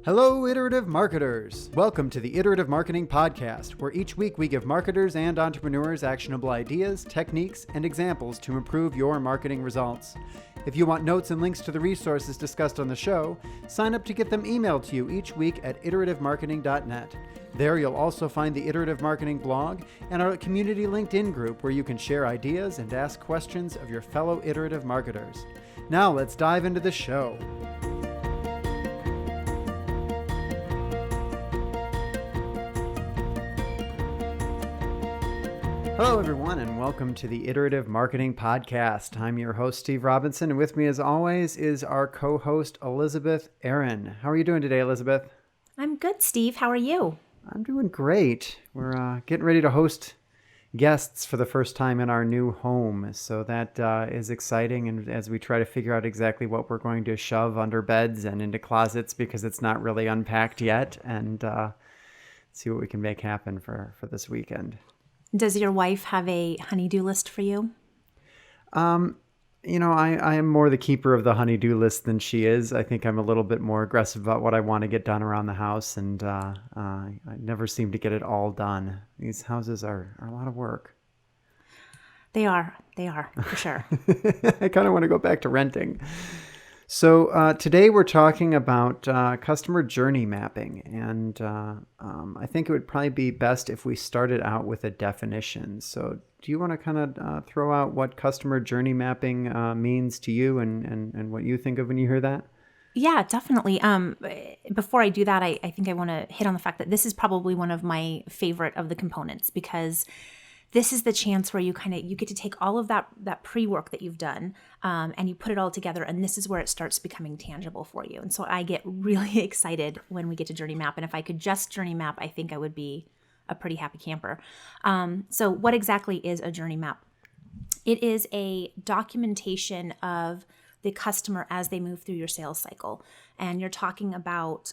Hello, Iterative Marketers! Welcome to the Iterative Marketing Podcast, where each week we give marketers and entrepreneurs actionable ideas, techniques, and examples to improve your marketing results. If you want notes and links to the resources discussed on the show, sign up to get them emailed to you each week at iterativemarketing.net. There you'll also find the Iterative Marketing blog and our community LinkedIn group where you can share ideas and ask questions of your fellow iterative marketers. Now let's dive into the show. Hello, everyone, and welcome to the Iterative Marketing Podcast. I'm your host, Steve Robinson, and with me, as always, is our co-host, Elizabeth Aaron. How are you doing today, Elizabeth? I'm good, Steve. How are you? I'm doing great. We're getting ready to host guests for the first time in our new home, so that is exciting, and as we try to figure out exactly what we're going to shove under beds and into closets because it's not really unpacked yet, and see what we can make happen for this weekend. Does your wife have a honey-do list for you? I am more the keeper of the honey-do list than she is. I think I'm a little bit more aggressive about what I want to get done around the house, and I never seem to get it all done. These houses are a lot of work. They are, for sure. I kind of want to go back to renting. So today we're talking about customer journey mapping, and I think it would probably be best if we started out with a definition. So do you want to kind of throw out what customer journey mapping means to you and what you think of when you hear that? Yeah, definitely. Before I do that, I think I want to hit on the fact that this is probably one of my favorite of the components, because this is the chance where you get to take all of that pre-work that you've done and you put it all together, and this is where it starts becoming tangible for you. And so I get really excited when we get to journey map. And if I could just journey map, I think I would be a pretty happy camper. So what exactly is a journey map? It is a documentation of the customer as they move through your sales cycle. And you're talking about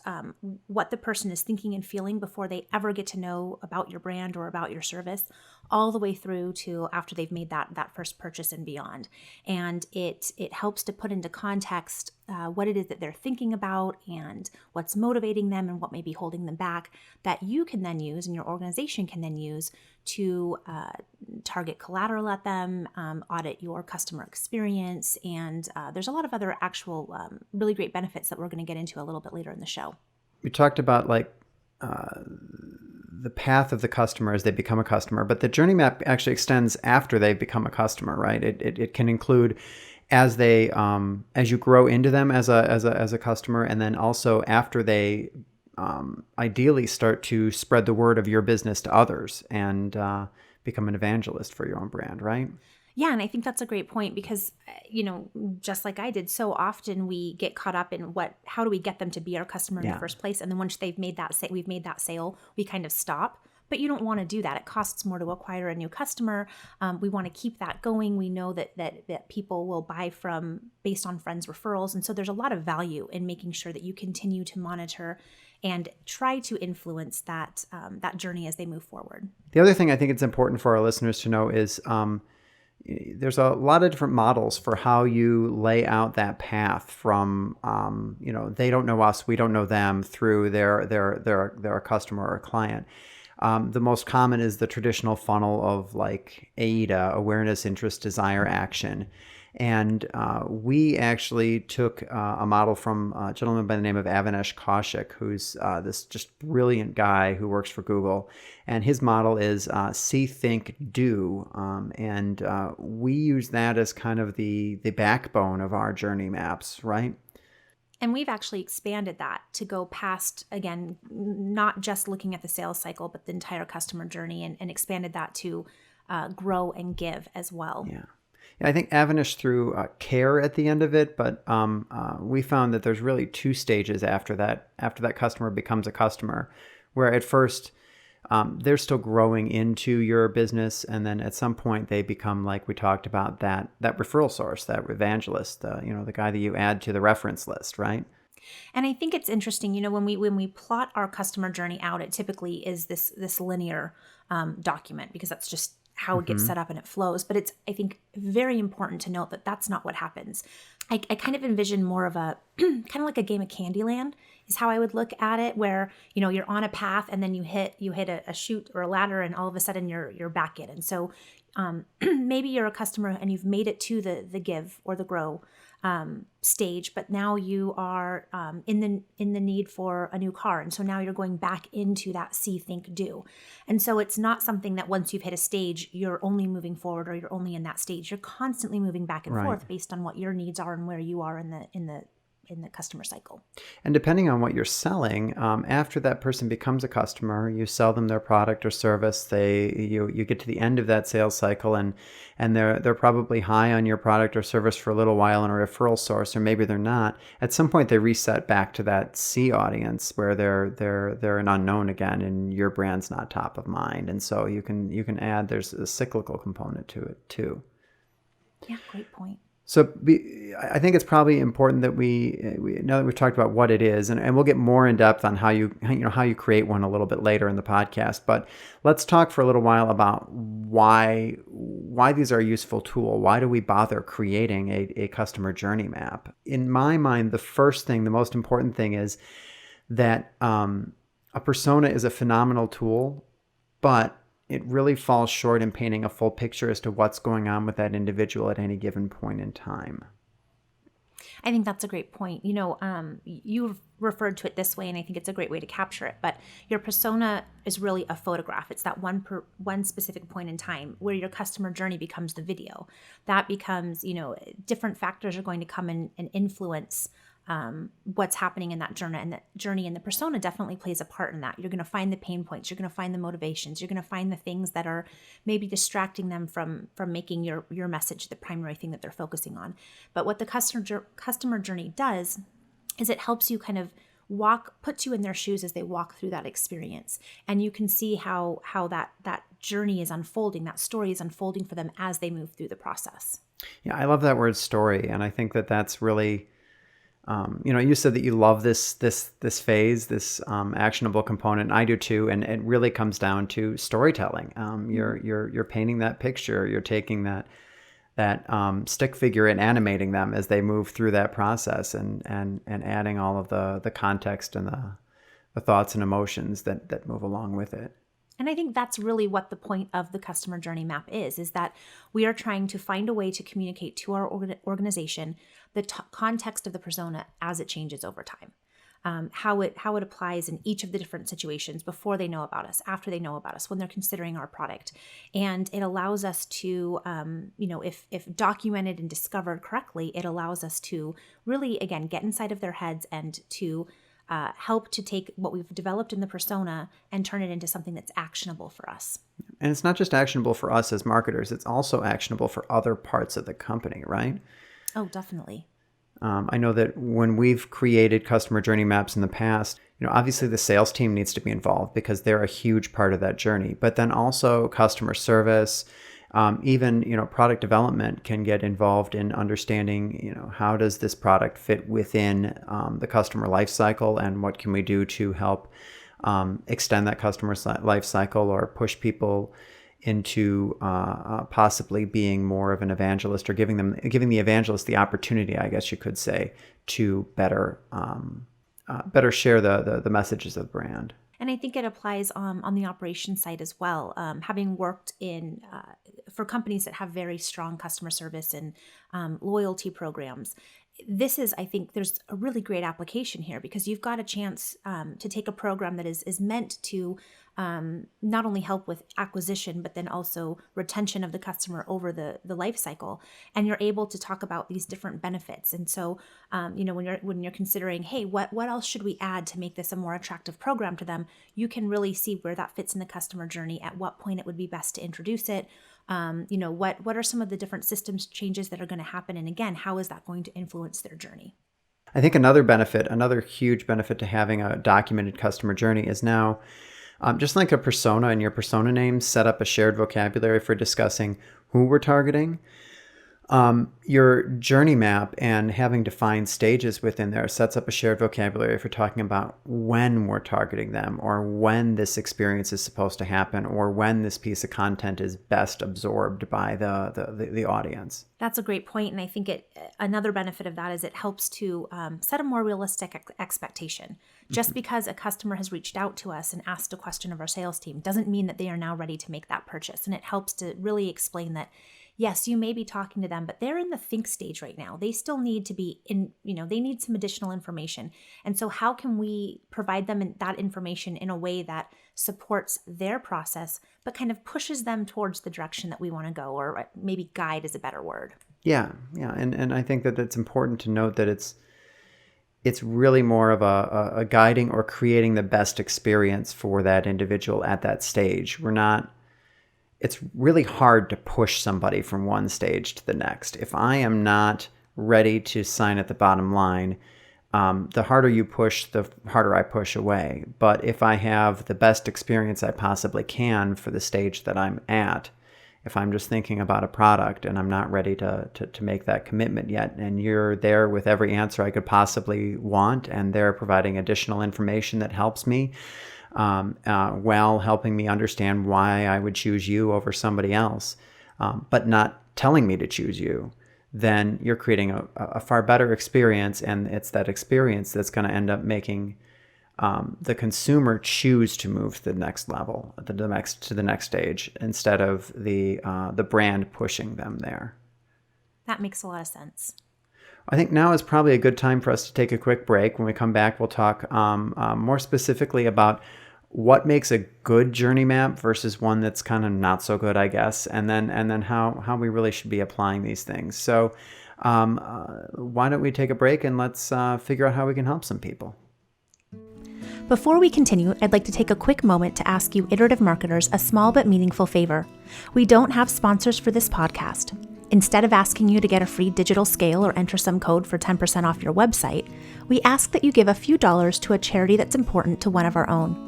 what the person is thinking and feeling before they ever get to know about your brand or about your service, all the way through to after they've made that first purchase and beyond. And it helps to put into context what it is that they're thinking about and what's motivating them and what may be holding them back, that you can then use and your organization can then use to target collateral at them, audit your customer experience, and there's a lot of other actual really great benefits that we're going to get into a little bit later in the show. We talked about the path of the customer as they become a customer, but the journey map actually extends after they become a customer, right? It can include as you grow into them as a customer, and then also after they ideally start to spread the word of your business to others and become an evangelist for your own brand, right? Yeah, and I think that's a great point because, just like I did, so often we get caught up in how do we get them to be our customer in the first place? And then once we've made that sale, we kind of stop. But you don't want to do that. It costs more to acquire a new customer. We want to keep that going. We know that people will buy based on friends' referrals. And so there's a lot of value in making sure that you continue to monitor and try to influence that journey as they move forward. The other thing I think it's important for our listeners to know is there's a lot of different models for how you lay out that path from, they don't know us, we don't know them, through they're a customer or a client. The most common is the traditional funnel of like AIDA, awareness, interest, desire, action. And we actually took a model from a gentleman by the name of Avinash Kaushik, who's this just brilliant guy who works for Google. And his model is see, think, do. And we use that as kind of the backbone of our journey maps, right? And we've actually expanded that to go past, again, not just looking at the sales cycle, but the entire customer journey, and expanded that to grow and give as well. Yeah. I think Avinash threw care at the end of it, but we found that there's really two stages after that customer becomes a customer, where at first they're still growing into your business, and then at some point they become, like we talked about, that referral source, that evangelist, the guy that you add to the reference list, right? And I think it's interesting, when we plot our customer journey out, it typically is this linear document, because that's just how it gets set up and it flows. But it's, I think, very important to note that that's not what happens. I kind of envision more of a kind of like a game of Candyland is how I would look at it, where, you know, you're on a path and then you hit a chute or a ladder, and all of a sudden you're back in. And so maybe you're a customer and you've made it to the give or the grow stage, but now you are in the need for a new car, and so now you're going back into that see, think, do. And so it's not something that once you've hit a stage you're only moving forward or you're only in that stage. You're constantly moving back and forth based on what your needs are and where you are in the customer cycle. And depending on what you're selling, after that person becomes a customer, you sell them their product or service. You get to the end of that sales cycle, and they're probably high on your product or service for a little while in a referral source, or maybe they're not. At some point, they reset back to that C audience where they're an unknown again, and your brand's not top of mind. And so you can add, there's a cyclical component to it too. Yeah, great point. So I think it's probably important that we now that we've talked about what it is, and we'll get more in depth on how you create one a little bit later in the podcast. But let's talk for a little while about why these are a useful tool. Why do we bother creating a customer journey map? In my mind, the most important thing is that a persona is a phenomenal tool, but it really falls short in painting a full picture as to what's going on with that individual at any given point in time. I think that's a great point. You know, you've referred to it this way, and I think it's a great way to capture it. But your persona is really a photograph. It's that one specific point in time where your customer journey becomes the video. That becomes, you know, different factors are going to come in and influence what's happening in that journey, and the persona definitely plays a part in that. You're going to find the pain points, you're going to find the motivations, you're going to find the things that are maybe distracting them from making your message the primary thing that they're focusing on. But what the customer journey does is it helps you kind of puts you in their shoes as they walk through that experience, and you can see how that journey is unfolding, that story is unfolding for them as they move through the process. Yeah, I love that word story, and I think that's really. You said that you love this phase, this actionable component. I do too, and it really comes down to storytelling. You're painting that picture. You're taking that stick figure and animating them as they move through that process, and adding all of the context and the thoughts and emotions that move along with it. And I think that's really what the point of the customer journey map is that we are trying to find a way to communicate to our organization the context of the persona as it changes over time, how it applies in each of the different situations before they know about us, after they know about us, when they're considering our product. And it allows us to, if documented and discovered correctly, it allows us to really, again, get inside of their heads and to help to take what we've developed in the persona and turn it into something that's actionable for us. And it's not just actionable for us as marketers, it's also actionable for other parts of the company, right? Oh, definitely. I know that when we've created customer journey maps in the past, obviously the sales team needs to be involved because they're a huge part of that journey, but then also customer service, even product development can get involved in understanding how does this product fit within the customer life cycle, and what can we do to help extend that customer life cycle, or push people into possibly being more of an evangelist, or giving the evangelist the opportunity, I guess you could say, to better share the messages of the brand. And I think it applies on the operations side as well. Having worked for companies that have very strong customer service and loyalty programs, I think there's a really great application here, because you've got a chance to take a program that is meant to not only help with acquisition, but then also retention of the customer over the life cycle. And you're able to talk about these different benefits. And so, when you're considering, hey, what else should we add to make this a more attractive program to them, you can really see where that fits in the customer journey, at what point it would be best to introduce it. What are some of the different systems changes that are going to happen? And again, how is that going to influence their journey? I think another huge benefit to having a documented customer journey is now, just like a persona and your persona name set up a shared vocabulary for discussing who we're targeting. Your journey map and having defined stages within there sets up a shared vocabulary if you're talking about when we're targeting them, or when this experience is supposed to happen, or when this piece of content is best absorbed by the audience. That's a great point, and I think another benefit of that is it helps to set a more realistic expectation. Just because a customer has reached out to us and asked a question of our sales team doesn't mean that they are now ready to make that purchase, and it helps to really explain that yes, you may be talking to them, but they're in the think stage right now. They still need to be they need some additional information. And so how can we provide them that information in a way that supports their process, but kind of pushes them towards the direction that we want to go, or maybe guide is a better word. Yeah. And I think that it's important to note that it's really more of a guiding or creating the best experience for that individual at that stage. It's really hard to push somebody from one stage to the next. If I am not ready to sign at the bottom line, the harder you push, the harder I push away. But if I have the best experience I possibly can for the stage that I'm at, if I'm just thinking about a product and I'm not ready to make that commitment yet, and you're there with every answer I could possibly want, and they're providing additional information that helps me, while helping me understand why I would choose you over somebody else, but not telling me to choose you, then you're creating a far better experience. And it's that experience that's going to end up making the consumer choose to move to the next level, to the next stage, instead of the brand pushing them there. That makes a lot of sense. I think now is probably a good time for us to take a quick break. When we come back, we'll talk more specifically about what makes a good journey map versus one that's kind of not so good, I guess, and then how we really should be applying these things. So why don't we take a break and let's figure out how we can help some people. Before we continue, I'd like to take a quick moment to ask you iterative marketers a small but meaningful favor. We don't have sponsors for this podcast. Instead of asking you to get a free digital scale or enter some code for 10% off your website, we ask that you give a few dollars to a charity that's important to one of our own.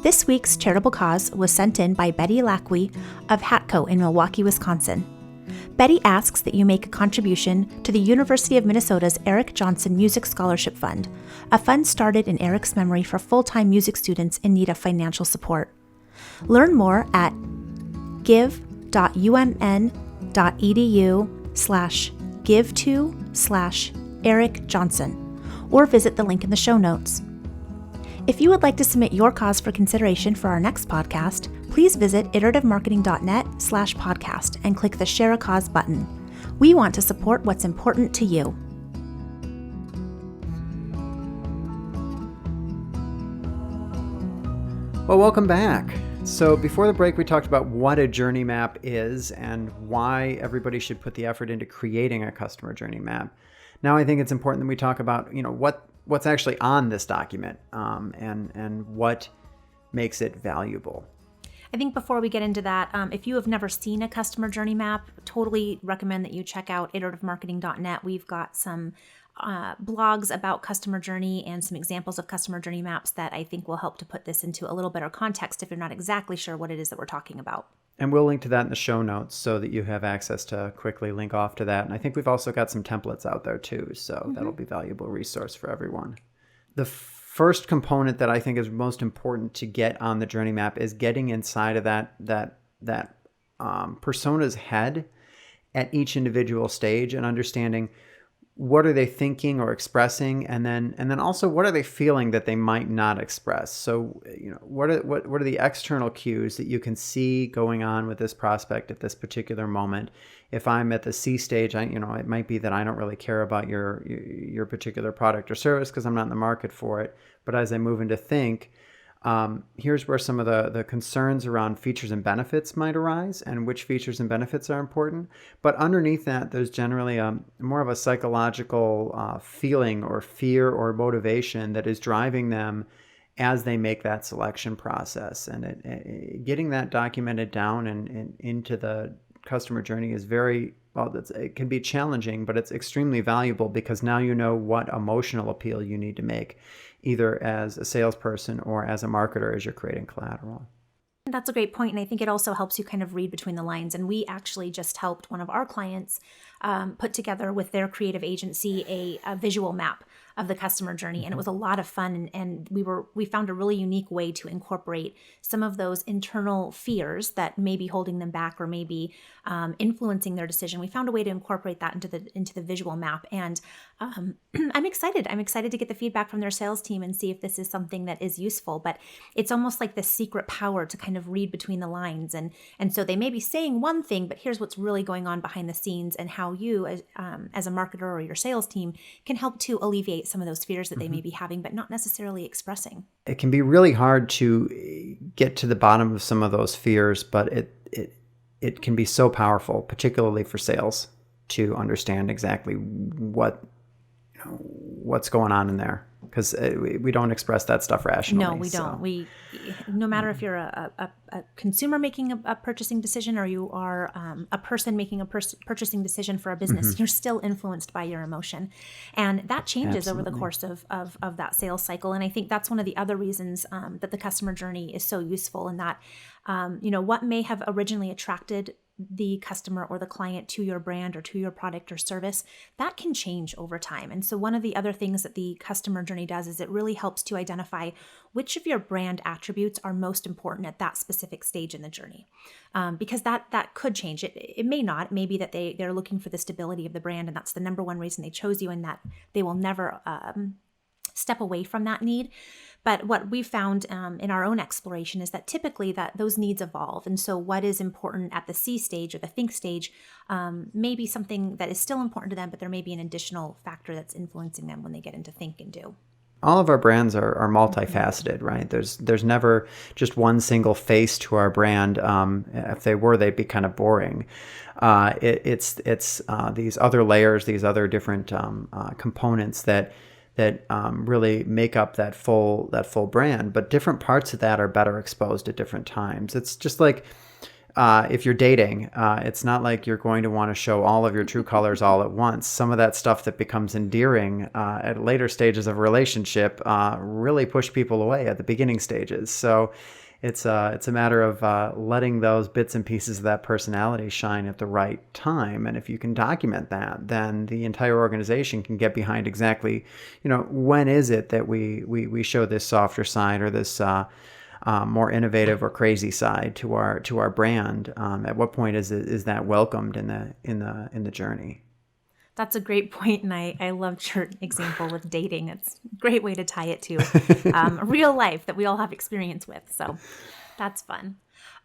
This week's charitable cause was sent in by Betty Lackwey of Hatco in Milwaukee, Wisconsin. Betty asks that you make a contribution to the University of Minnesota's Eric Johnson Music Scholarship Fund, a fund started in Eric's memory for full-time music students in need of financial support. Learn more at give.umn.edu/give to/Eric Johnson, or visit the link in the show notes. If you would like to submit your cause for consideration for our next podcast, please visit iterativemarketing.net/podcast and click the Share a Cause button. We want to support what's important to you. Well, welcome back. So before the break, we talked about what a journey map is and why everybody should put the effort into creating a customer journey map. Now, I think it's important that we talk about, what's actually on this document, and what makes it valuable. I think before we get into that, if you have never seen a customer journey map, totally recommend that you check out iterativemarketing.net. We've got some blogs about customer journey and some examples of customer journey maps that I think will help to put this into a little better context if you're not exactly sure what it is that we're talking about. And we'll link to that in the show notes so that you have access to quickly link off to that. And I think we've also got some templates out there too, so that'll be a valuable resource for everyone. The first component that I think is most important to get on the journey map is getting inside of that persona's head at each individual stage and understanding what are they thinking or expressing, and then also what are they feeling that they might not express. So, what are the external cues that you can see going on with this prospect at this particular moment? If I'm at the C stage, it might be that I don't really care about your particular product or service because I'm not in the market for it. But as I move into think, here's where some of the concerns around features and benefits might arise, and which features and benefits are important. But underneath that, there's generally more of a psychological feeling or fear or motivation that is driving them as they make that selection process. And getting that documented down and into the customer journey is it can be challenging, but it's extremely valuable because now you know what emotional appeal you need to make, either as a salesperson or as a marketer as you're creating collateral. That's a great point. And I think it also helps you kind of read between the lines. And we actually just helped one of our clients put together with their creative agency a visual map of the customer journey. And it was a lot of fun. And we found a really unique way to incorporate some of those internal fears that may be holding them back or maybe influencing their decision. We found a way to incorporate that into the visual map. And I'm excited. I'm excited to get the feedback from their sales team and see if this is something that is useful. But it's almost like the secret power to kind of read between the lines. And so they may be saying one thing, but here's what's really going on behind the scenes and how you as a marketer or your sales team can help to alleviate some of those fears that they may be having, but not necessarily expressing. It can be really hard to get to the bottom of some of those fears, but it can be so powerful, particularly for sales, to understand exactly what's going on in there, because we don't express that stuff rationally. No, we don't. No matter if you're a consumer making a purchasing decision or you are a person making a purchasing decision for a business, you're still influenced by your emotion. And that changes over the course of that sales cycle. And I think that's one of the other reasons that the customer journey is so useful, in that, what may have originally attracted the customer or the client to your brand or to your product or service, that can change over time. And so one of the other things that the customer journey does is it really helps to identify which of your brand attributes are most important at that specific stage in the journey. Because that could change. It may not. It may be that they're looking for the stability of the brand, and that's the number one reason they chose you, and that they will never step away from that need. But what we found in our own exploration is that typically that those needs evolve. And so what is important at the see stage or the think stage may be something that is still important to them, but there may be an additional factor that's influencing them when they get into think and do. All of our brands are multifaceted, right? There's never just one single face to our brand. If they were, they'd be kind of boring. It's these other layers, these other different components that really make up that full brand, but different parts of that are better exposed at different times. It's just like if you're dating, it's not like you're going to want to show all of your true colors all at once. Some of that stuff that becomes endearing at later stages of a relationship really push people away at the beginning stages. So it's a matter of letting those bits and pieces of that personality shine at the right time. And if you can document that, then the entire organization can get behind exactly, when is it that we show this softer side or this more innovative or crazy side to our brand. At what point is that welcomed in the journey? That's a great point, and I loved your example with dating. It's a great way to tie it to real life that we all have experience with. So that's fun.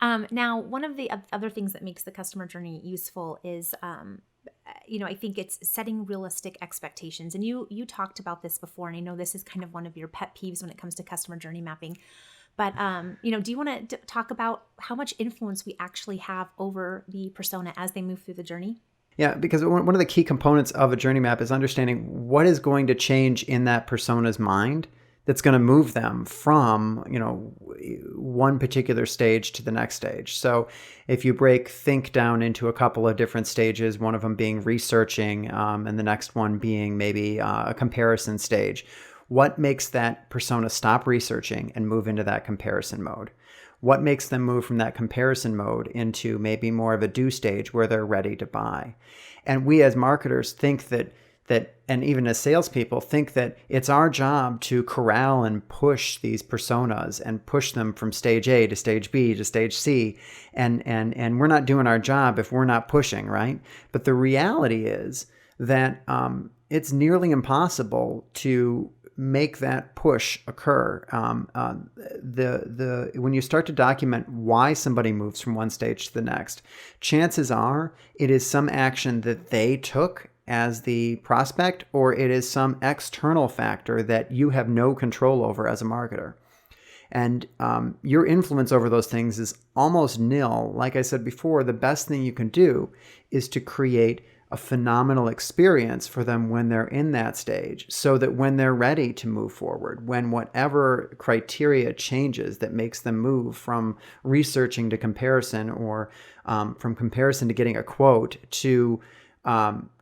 Now, one of the other things that makes the customer journey useful is, I think it's setting realistic expectations. And you talked about this before, and I know this is kind of one of your pet peeves when it comes to customer journey mapping. But, do you want to talk about how much influence we actually have over the persona as they move through the journey? Yeah, because one of the key components of a journey map is understanding what is going to change in that persona's mind that's going to move them from, one particular stage to the next stage. So if you break think down into a couple of different stages, one of them being researching and the next one being maybe a comparison stage, what makes that persona stop researching and move into that comparison mode? What makes them move from that comparison mode into maybe more of a do stage where they're ready to buy? And we as marketers think that, and even as salespeople think that it's our job to corral and push these personas and push them from stage A to stage B to stage C. And we're not doing our job if we're not pushing, right? But the reality is that it's nearly impossible to make that push occur. When you start to document why somebody moves from one stage to the next, chances are it is some action that they took as the prospect, or it is some external factor that you have no control over as a marketer. And your influence over those things is almost nil. Like I said before, the best thing you can do is to create a phenomenal experience for them when they're in that stage, so that when they're ready to move forward, when whatever criteria changes that makes them move from researching to comparison, or from comparison to getting a quote, to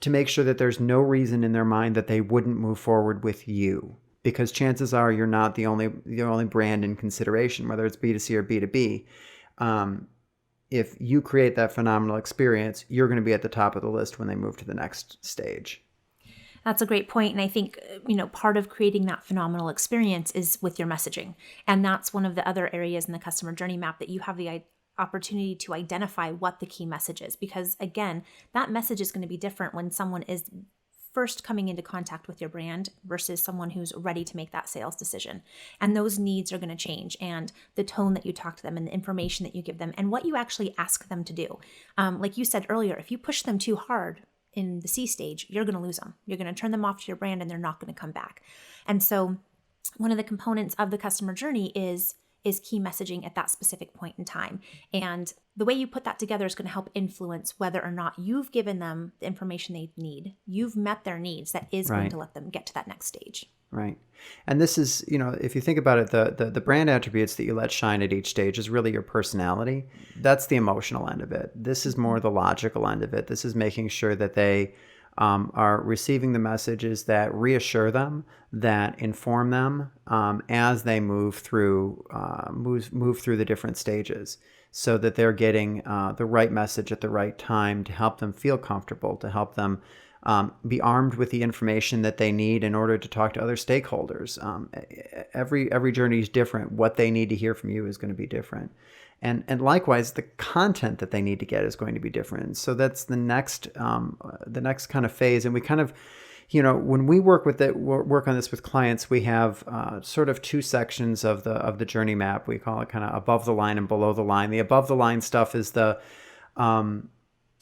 make sure that there's no reason in their mind that they wouldn't move forward with you. Because chances are you're not the only brand in consideration, whether it's B2C or B2B. If you create that phenomenal experience, you're going to be at the top of the list when they move to the next stage. That's a great point. And I think, part of creating that phenomenal experience is with your messaging. And that's one of the other areas in the customer journey map that you have the opportunity to identify what the key message is. Because again, that message is going to be different when someone is first coming into contact with your brand versus someone who's ready to make that sales decision. And those needs are going to change, and the tone that you talk to them and the information that you give them and what you actually ask them to do. Like you said earlier, if you push them too hard in the C stage, you're going to lose them. You're going to turn them off to your brand and they're not going to come back. And so one of the components of the customer journey is key messaging at that specific point in time. And the way you put that together is going to help influence whether or not you've given them the information they need. You've met their needs. That is going to let them get to that next stage. Right. And this is, if you think about it, the brand attributes that you let shine at each stage is really your personality. That's the emotional end of it. This is more the logical end of it. This is making sure that they are receiving the messages that reassure them, that inform them as they move through the different stages, so that they're getting the right message at the right time to help them feel comfortable, to help them be armed with the information that they need in order to talk to other stakeholders. Every journey is different. What they need to hear from you is going to be different. And likewise, the content that they need to get is going to be different. So that's the next kind of phase. And we kind of, when we work on this with clients, we have sort of two sections of the journey map. We call it kind of above the line and below the line. The above the line stuff is the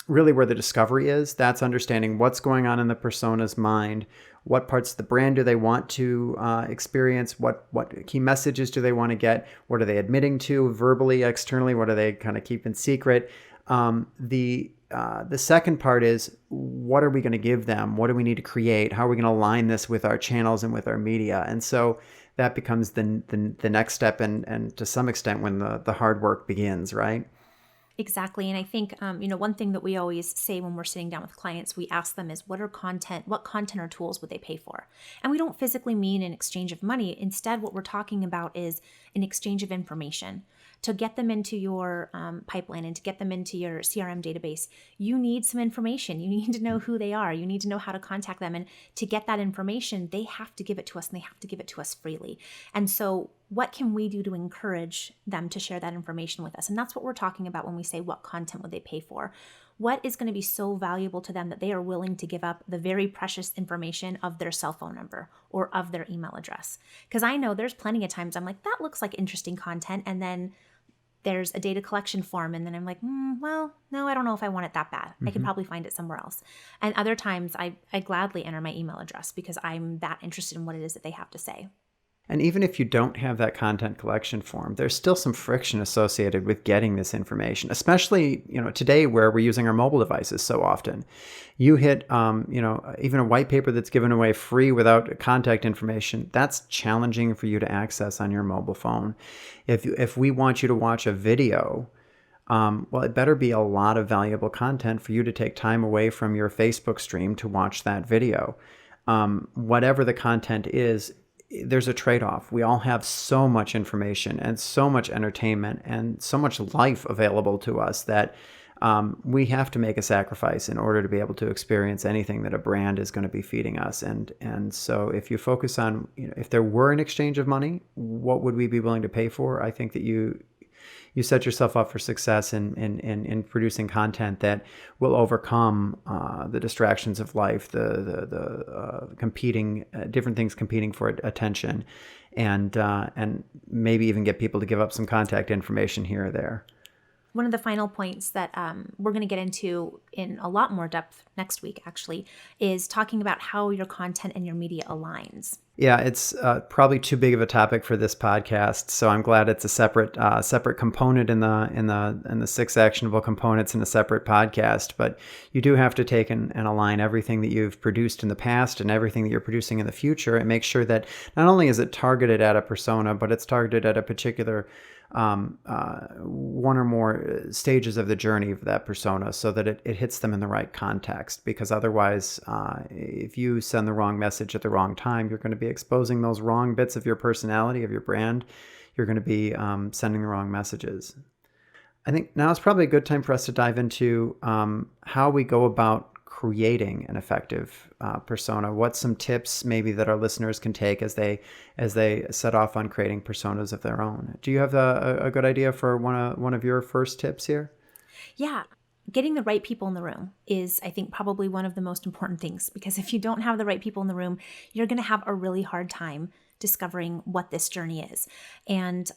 really where the discovery is. That's understanding what's going on in the persona's mind. What parts of the brand do they want to experience? What key messages do they want to get? What are they admitting to verbally, externally? What do they kind of keep in secret? The second part is, what are we going to give them? What do we need to create? How are we going to align this with our channels and with our media? And so that becomes the next step, and to some extent when the hard work begins, right? Exactly. And I think, one thing that we always say when we're sitting down with clients, we ask them is what content or tools would they pay for? And we don't physically mean an exchange of money. Instead, what we're talking about is an exchange of information. To get them into your pipeline and to get them into your CRM database, you need some information. You need to know who they are. You need to know how to contact them. And to get that information, they have to give it to us, and they have to give it to us freely. And so what can we do to encourage them to share that information with us? And that's what we're talking about when we say what content would they pay for. What is going to be so valuable to them that they are willing to give up the very precious information of their cell phone number or of their email address? Because I know there's plenty of times I'm like, that looks like interesting content. And then there's a data collection form. And then I'm like, well, no, I don't know if I want it that bad. Mm-hmm. I can probably find it somewhere else. And other times I gladly enter my email address because I'm that interested in what it is that they have to say. And even if you don't have that content collection form, there's still some friction associated with getting this information, especially, today where we're using our mobile devices so often. You hit, even a white paper that's given away free without contact information, that's challenging for you to access on your mobile phone. If we want you to watch a video, well, it better be a lot of valuable content for you to take time away from your Facebook stream to watch that video. Whatever the content is, there's a trade-off. We all have so much information and so much entertainment and so much life available to us that we have to make a sacrifice in order to be able to experience anything that a brand is going to be feeding us. And so if you focus on, if there were an exchange of money, what would we be willing to pay for? I think that you set yourself up for success in producing content that will overcome the distractions of life, the competing different things competing for attention, and maybe even get people to give up some contact information here or there. One of the final points that we're going to get into in a lot more depth next week, actually, is talking about how your content and your media aligns. Yeah, it's probably too big of a topic for this podcast, so I'm glad it's a separate component in the 6 actionable components in a separate podcast. But you do have to take and align everything that you've produced in the past and everything that you're producing in the future, and make sure that not only is it targeted at a persona, but it's targeted at a particular one or more stages of the journey of that persona, so that it hits them in the right context. Because otherwise, if you send the wrong message at the wrong time, you're going to be exposing those wrong bits of your personality, of your brand. You're going to be sending the wrong messages. I think now is probably a good time for us to dive into how we go about creating an effective persona. What's some tips maybe that our listeners can take as they set off on creating personas of their own? Do you have a good idea for one of your first tips here? Yeah. Getting the right people in the room is, I think, probably one of the most important things, because if you don't have the right people in the room, you're going to have a really hard time discovering what this journey is. And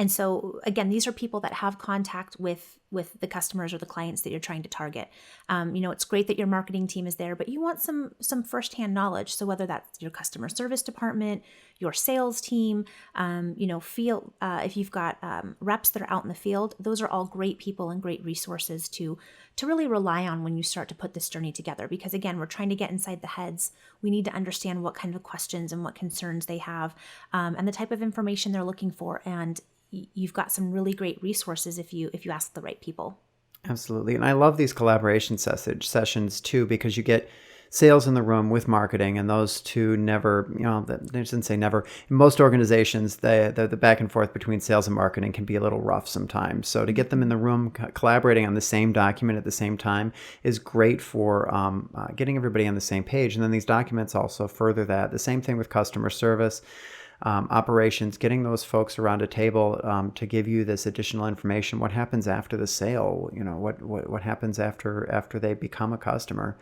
so again, these are people that have contact with the customers or the clients that you're trying to target. It's great that your marketing team is there, but you want some firsthand knowledge. So whether that's your customer service department, your sales team, if you've got reps that are out in the field, those are all great people and great resources to really rely on when you start to put this journey together. Because again, we're trying to get inside the heads. We need to understand what kind of questions and what concerns they have, and the type of information they're looking for. And you've got some really great resources if you ask the right people. Absolutely. And I love these collaboration sessions too, because you get sales in the room with marketing, and those two never, they shouldn't say never. In most organizations, the back and forth between sales and marketing can be a little rough sometimes. So to get them in the room collaborating on the same document at the same time is great for getting everybody on the same page. And then these documents also further that. The same thing with customer service. Operations, getting those folks around a table to give you this additional information. What happens after the sale? What happens after they become a customer,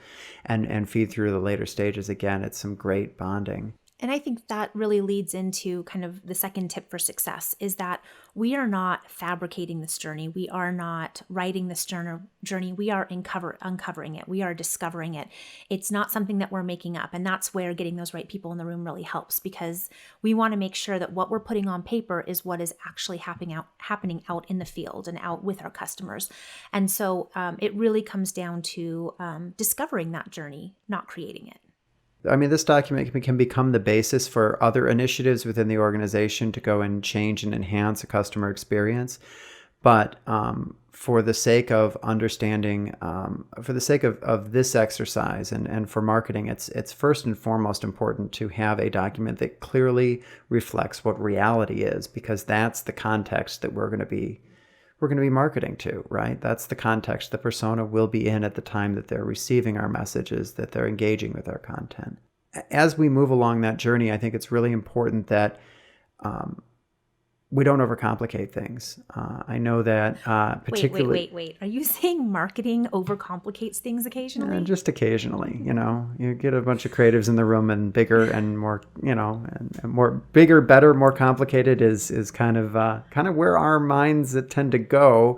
and feed through the later stages. Again, it's some great bonding. And I think that really leads into kind of the second tip for success, is that we are not fabricating this journey. We are not writing this journey. We are uncovering it. We are discovering it. It's not something that we're making up. And that's where getting those right people in the room really helps, because we want to make sure that what we're putting on paper is what is actually happening out in the field and out with our customers. And so it really comes down to discovering that journey, not creating it. I mean, this document can become the basis for other initiatives within the organization to go and change and enhance a customer experience. But for the sake of understanding, for the sake of this exercise and for marketing, it's first and foremost important to have a document that clearly reflects what reality is, because that's the context that we're going to be marketing to, right? That's the context the persona will be in at the time that they're receiving our messages, that they're engaging with our content. As we move along that journey, I think it's really important that we don't overcomplicate things. I know that particularly... Wait. Are you saying marketing overcomplicates things occasionally? Just occasionally, you get a bunch of creatives in the room, and bigger and more, and more bigger, better, more complicated is kind of where our minds tend to go.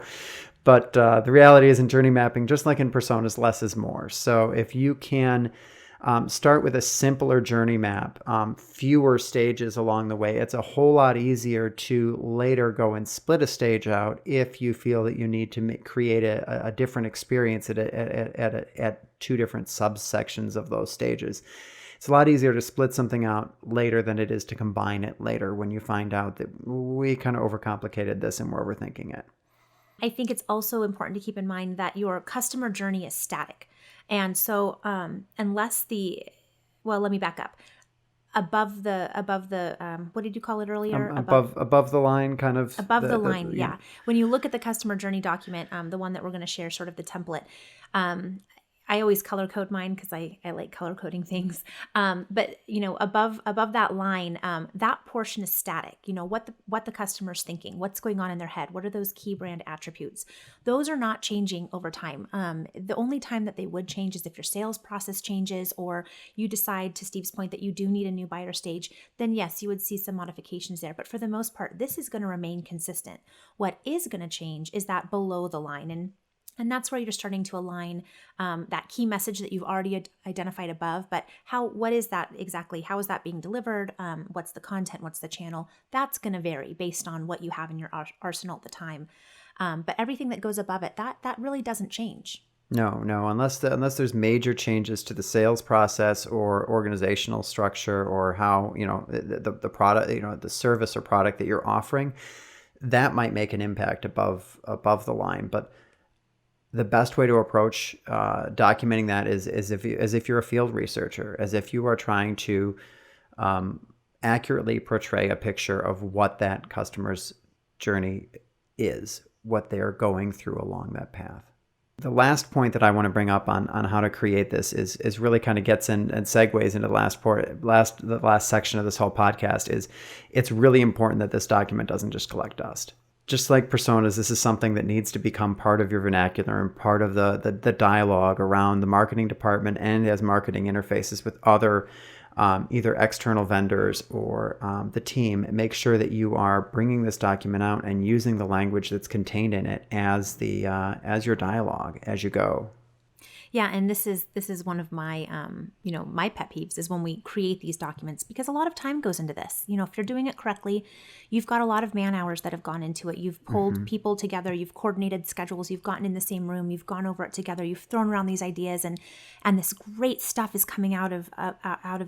But the reality is, in journey mapping, just like in personas, less is more. So if you can start with a simpler journey map, fewer stages along the way, it's a whole lot easier to later go and split a stage out if you feel that you need to create a different experience at two different subsections of those stages. It's a lot easier to split something out later than it is to combine it later, when you find out that we kind of overcomplicated this and we're overthinking it. I think it's also important to keep in mind that your customer journey is static. And so let me back up. Above the what did you call it earlier? Above the line, kind of. Above the line, yeah. When you look at the customer journey document, the one that we're going to share, sort of the template, I always color code mine because I like color coding things. But above that line, that portion is static. What the customer's thinking, what's going on in their head, what are those key brand attributes? Those are not changing over time. The only time that they would change is if your sales process changes, or you decide, to Steve's point, that you do need a new buyer stage. Then yes, you would see some modifications there. But for the most part, this is going to remain consistent. What is going to change is that below the line, and that's where you're starting to align that key message that you've already identified above. But what is that exactly? How is that being delivered? What's the content? What's the channel? That's going to vary based on what you have in your arsenal at the time. But everything that goes above it, that really doesn't change. No, unless there's major changes to the sales process or organizational structure, or how the product, the service or product that you're offering, that might make an impact above the line. But the best way to approach documenting that is as if you're a field researcher, as if you are trying to accurately portray a picture of what that customer's journey is, what they're going through along that path. The last point that I want to bring up on how to create this is really kind of gets in and segues into the last section of this whole podcast. Is it's really important that this document doesn't just collect dust. Just like personas, this is something that needs to become part of your vernacular and part of the dialogue around the marketing department and as marketing interfaces with other either external vendors or the team. Make sure that you are bringing this document out and using the language that's contained in it as your dialogue as you go. Yeah, and this is one of my my pet peeves is when we create these documents, because a lot of time goes into this. If you're doing it correctly, you've got a lot of man hours that have gone into it. You've pulled people together, you've coordinated schedules, you've gotten in the same room, you've gone over it together, you've thrown around these ideas, and this great stuff is coming out of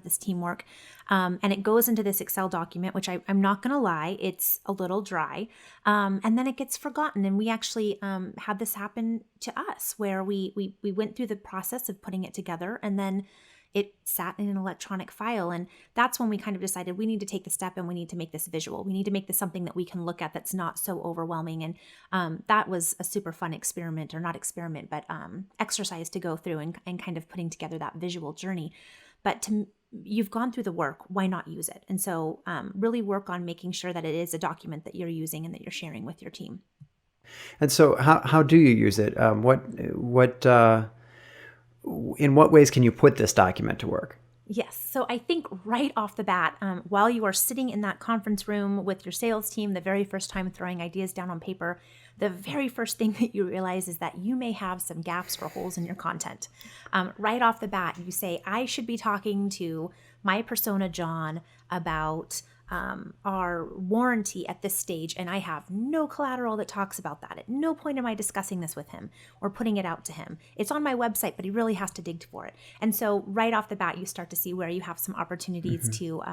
this teamwork. And it goes into this Excel document, which I'm not going to lie, it's a little dry. And then it gets forgotten. And we actually had this happen to us where we went through the process of putting it together, and then it sat in an electronic file. And that's when we kind of decided we need to take the step and we need to make this visual. We need to make this something that we can look at that's not so overwhelming. And that was a super fun experiment, or not experiment, but exercise to go through and kind of putting together that visual journey. But you've gone through the work, why not use it? And so really work on making sure that it is a document that you're using and that you're sharing with your team. And so how do you use it? In what ways can you put this document to work? Yes. So I think right off the bat, while you are sitting in that conference room with your sales team, the very first time throwing ideas down on paper, the very first thing that you realize is that you may have some gaps or holes in your content. Right off the bat, you say, I should be talking to my persona, John, about our warranty at this stage, and I have no collateral that talks about that. At no point am I discussing this with him or putting it out to him. It's on my website, but he really has to dig for it. And so right off the bat, you start to see where you have some opportunities to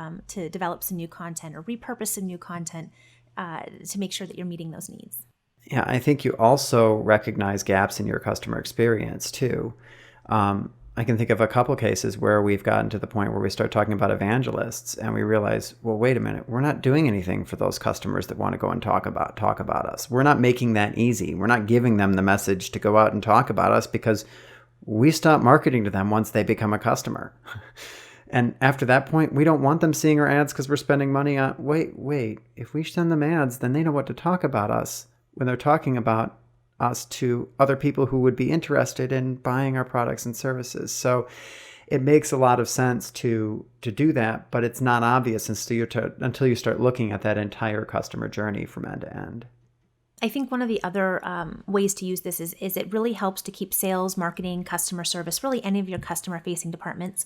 develop some new content or repurpose some new content to make sure that you're meeting those needs. Yeah, I think you also recognize gaps in your customer experience too. I can think of a couple cases where we've gotten to the point where we start talking about evangelists and we realize, well, wait a minute, we're not doing anything for those customers that want to go and talk about us. We're not making that easy. We're not giving them the message to go out and talk about us because we stop marketing to them once they become a customer. And after that point, we don't want them seeing our ads because we're spending money on, wait, if we send them ads, then they know what to talk about us when they're talking about us to other people who would be interested in buying our products and services. So it makes a lot of sense to do that, but it's not obvious until you start looking at that entire customer journey from end to end. I think one of the other ways to use this is it really helps to keep sales, marketing, customer service, really any of your customer-facing departments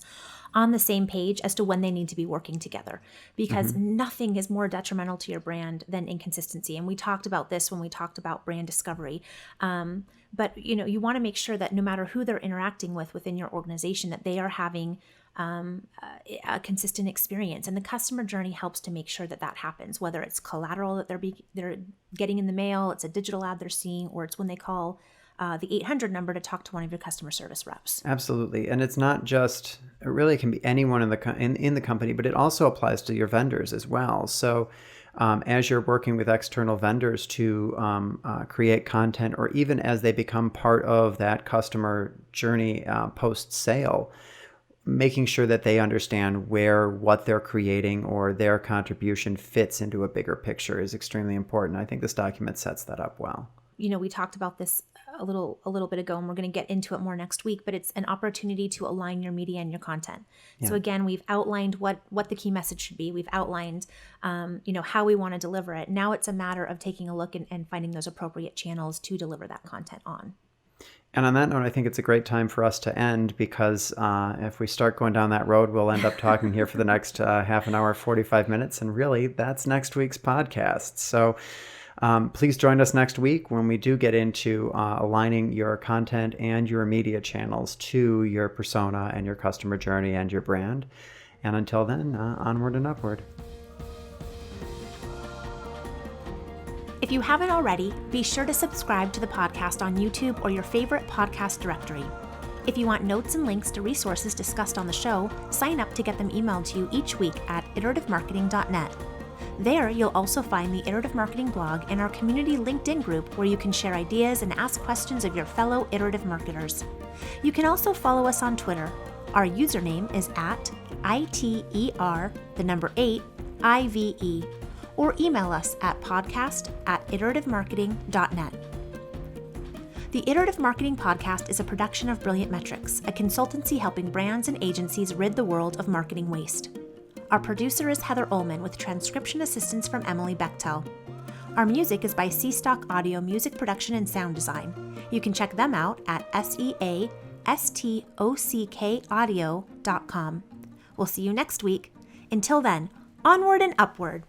on the same page as to when they need to be working together, because nothing is more detrimental to your brand than inconsistency. And we talked about this when we talked about brand discovery. But you want to make sure that no matter who they're interacting with within your organization, that they are having a consistent experience, and the customer journey helps to make sure that happens. Whether it's collateral that they're getting in the mail, it's a digital ad they're seeing, or it's when they call the 800 number to talk to one of your customer service reps. Absolutely, and it's not just. It really can be anyone in the company, but it also applies to your vendors as well. So. As you're working with external vendors to create content, or even as they become part of that customer journey post-sale, making sure that they understand where what they're creating or their contribution fits into a bigger picture is extremely important. I think this document sets that up well. We talked about this a little bit ago, and we're going to get into it more next week, but it's an opportunity to align your media and your content. Yeah. So again, we've outlined what the key message should be. We've outlined, how we want to deliver it. Now it's a matter of taking a look and finding those appropriate channels to deliver that content on. And on that note, I think it's a great time for us to end, because if we start going down that road, we'll end up talking here for the next half an hour, 45 minutes. And really, that's next week's podcast. So please join us next week when we do get into aligning your content and your media channels to your persona and your customer journey and your brand. And until then, onward and upward. If you haven't already, be sure to subscribe to the podcast on YouTube or your favorite podcast directory. If you want notes and links to resources discussed on the show, sign up to get them emailed to you each week at iterative marketing.net. There, you'll also find the Iterative Marketing blog and our community LinkedIn group where you can share ideas and ask questions of your fellow iterative marketers. You can also follow us on Twitter. Our username is @ITER8IVE, or email us at podcast@iterativemarketing.net. The Iterative Marketing Podcast is a production of Brilliant Metrics, a consultancy helping brands and agencies rid the world of marketing waste. Our producer is Heather Ullman with transcription assistance from Emily Bechtel. Our music is by C-Stock Audio Music Production and Sound Design. You can check them out at seastockaudio.com. We'll see you next week. Until then, onward and upward.